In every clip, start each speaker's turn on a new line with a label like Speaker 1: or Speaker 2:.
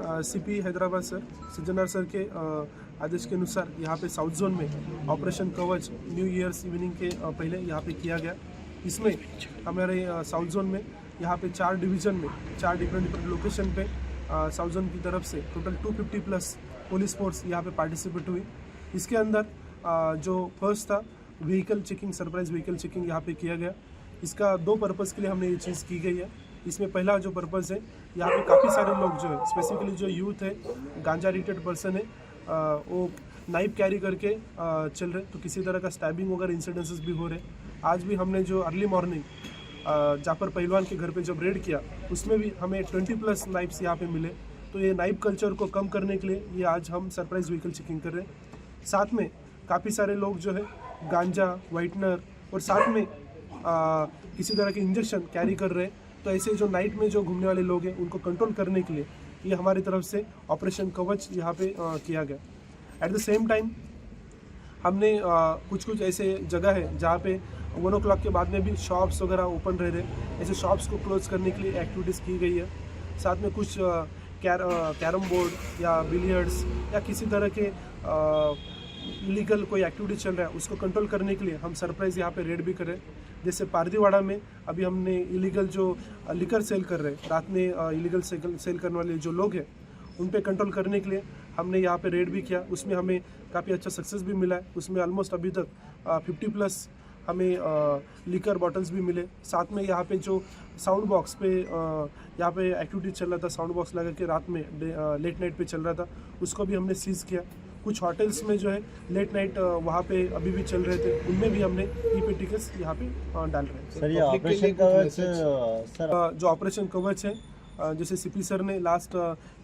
Speaker 1: CP Hyderabad sir Sajjanar sir के आदेश के अनुसार यहाँ पे साउथ जोन में ऑपरेशन कवच न्यू ईयर्स इवनिंग के पहले यहाँ पे किया गया। इसमें हमारे साउथ जोन में यहाँ पे 4 डिवीज़न में 4 डिफरेंट लोकेशन पे साउथ जोन की तरफ से टोटल 250 प्लस पुलिस फोर्स यहाँ पे पार्टिसिपेट हुई। इसके अंदर जो फर्स्ट था vehicle checking, surprise vehicle checking यहाँ पे किया गया। इसका 2 पर्पज़ के लिए हमने ये चीज़ की गई है। इसमें पहला जो पर्पज़ है, यहाँ पे काफ़ी सारे लोग जो है स्पेसिफिकली जो यूथ है, गांजा एडिक्टेड पर्सन है, वो नाइफ कैरी करके चल रहे, तो किसी तरह का स्टैबिंग वगैरह इंसिडेंसेस भी हो रहे। आज भी हमने जो अर्ली मॉर्निंग जाफर पहलवान के घर पे जब रेड किया उसमें भी हमें 20 प्लस नाइफ्स यहाँ पे मिले। तो ये नाइफ कल्चर को कम करने के लिए ये आज हम सरप्राइज व्हीकल चेकिंग कर रहे हैं। साथ में काफ़ी सारे लोग जो है गांजा, वाइटनर और साथ में किसी तरह के इंजेक्शन कैरी कर रहे हैं। तो ऐसे जो नाइट में जो घूमने वाले लोग हैं उनको कंट्रोल करने के लिए ये हमारी तरफ से ऑपरेशन कवच यहाँ पे किया गया। एट द सेम टाइम हमने कुछ ऐसे जगह है जहाँ पे 1 o'clock के बाद में भी शॉप्स वगैरह ओपन रह रहे, ऐसे शॉप्स को क्लोज करने के लिए एक्टिविटीज़ की गई है। साथ में कुछ कैरम बोर्ड या बिलियर्ड्स या किसी तरह के इलीगल कोई एक्टिविटी चल रहा है उसको कंट्रोल करने के लिए हम सरप्राइज यहाँ पे रेड भी करें। जैसे पारदीवाड़ा में अभी हमने इलीगल जो लिकर सेल कर रहे हैं, रात में इलीगल सेल करने वाले जो लोग हैं उन पे कंट्रोल करने के लिए हमने यहाँ पे रेड भी किया। उसमें हमें काफ़ी अच्छा सक्सेस भी मिला है। उसमें ऑलमोस्ट अभी तक 50 प्लस हमें लिकर बॉटल्स भी मिले। साथ में यहाँ पे जो साउंड बॉक्स पे यहाँ पे एक्टिविटी चल रहा था, साउंड बॉक्स लगा के रात में लेट नाइट पे चल रहा था, उसको भी हमने सीज किया। कुछ होटल्स में जो है लेट नाइट वहाँ पे अभी भी चल रहे थे, उनमें भी हमने ई टिकट्स यहाँ पे डाल रहे हैं।
Speaker 2: सर ये ऑपरेशन कवच सर
Speaker 1: जो ऑपरेशन कवच है, जैसे सीपी सर ने लास्ट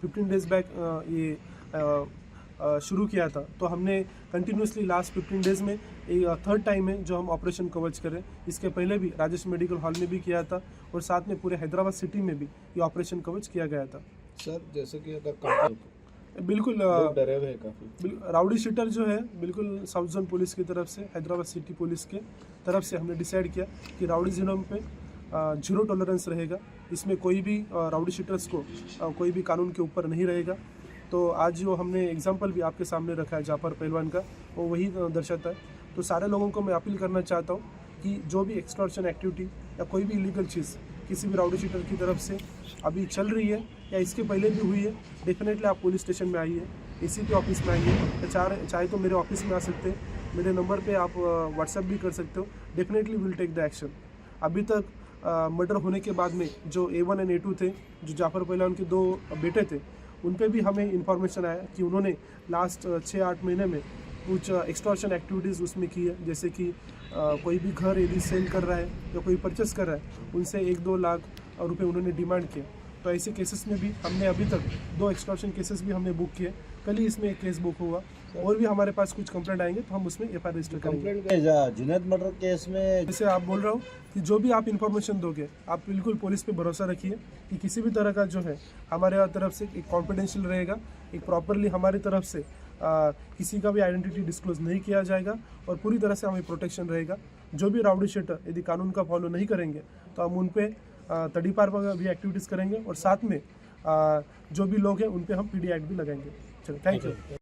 Speaker 1: 15 डेज बैक ये शुरू किया था, तो हमने कंटिन्यूसली लास्ट 15 डेज में एक 3rd टाइम है जो हम ऑपरेशन कवच करें। इसके पहले भी राजेश मेडिकल हॉल में भी किया था और साथ में पूरे हैदराबाद सिटी में भी ये ऑपरेशन कवच किया गया था।
Speaker 3: सर जैसे कि अगर
Speaker 1: बिल्कुल
Speaker 3: डरे हुए काफ़ी
Speaker 1: राउडी शीटर जो है, बिल्कुल साउथ जोन पुलिस की तरफ से, हैदराबाद सिटी पुलिस के तरफ से हमने डिसाइड किया कि राउडीज़म पे 0 टॉलरेंस रहेगा। इसमें कोई भी राउडी शीटर्स को कोई भी कानून के ऊपर नहीं रहेगा। तो आज जो हमने एग्जांपल भी आपके सामने रखा है जाफर पहलवान का, वो वही दर्शाता है। तो सारे लोगों को मैं अपील करना चाहता हूँ कि जो भी एक्सटॉर्शन एक्टिविटी या कोई भी इलीगल चीज़ किसी भी राउडी शीटर की तरफ से अभी चल रही है या इसके पहले भी हुई है, डेफिनेटली आप पुलिस स्टेशन में आइए, एसीपी ऑफिस में आइए, या चाहे तो मेरे ऑफिस में आ सकते हैं। मेरे नंबर पे आप व्हाट्सएप भी कर सकते हो। Definitely will take the action. अभी तक मर्डर होने के बाद में जो A1 एंड A2 थे, जो जाफर पहलवान के 2 बेटे थे, उन पे भी हमें इंफॉर्मेशन आया कि उन्होंने लास्ट 6-8 महीने में कुछ एक्सटॉर्शन एक्टिविटीज़ उसमें की है। जैसे कि कोई भी घर यदि सेल कर रहा है या कोई परचेस कर रहा है, उनसे 1-2 लाख रुपए उन्होंने डिमांड किया। तो ऐसे केसेस में भी हमने अभी तक 2 एक्सटॉर्शन केसेस भी हमने बुक किए। कल ही इसमें एक केस बुक हुआ और भी हमारे पास कुछ कंप्लेंट आएंगे तो हम उसमें FIR रजिस्टर करेंगे।
Speaker 2: जुनैद मर्डर केस में
Speaker 1: जैसे आप बोल रहा हूँ कि जो भी आप इन्फॉर्मेशन दोगे, आप बिल्कुल पुलिस पे भरोसा रखिए कि किसी भी तरह का जो है हमारे तरफ से एक कॉन्फिडेंशियल रहेगा, एक प्रॉपरली हमारी तरफ से किसी का भी आइडेंटिटी डिस्क्लोज नहीं किया जाएगा और पूरी तरह से हमें प्रोटेक्शन रहेगा। जो भी राउडी शीटर यदि कानून का फॉलो नहीं करेंगे तो हम उन पे तड़ीपार पर भी एक्टिविटीज़ करेंगे और साथ में जो भी लोग हैं उन पे हम PD एक्ट भी लगाएंगे। चलो, थैंक यू।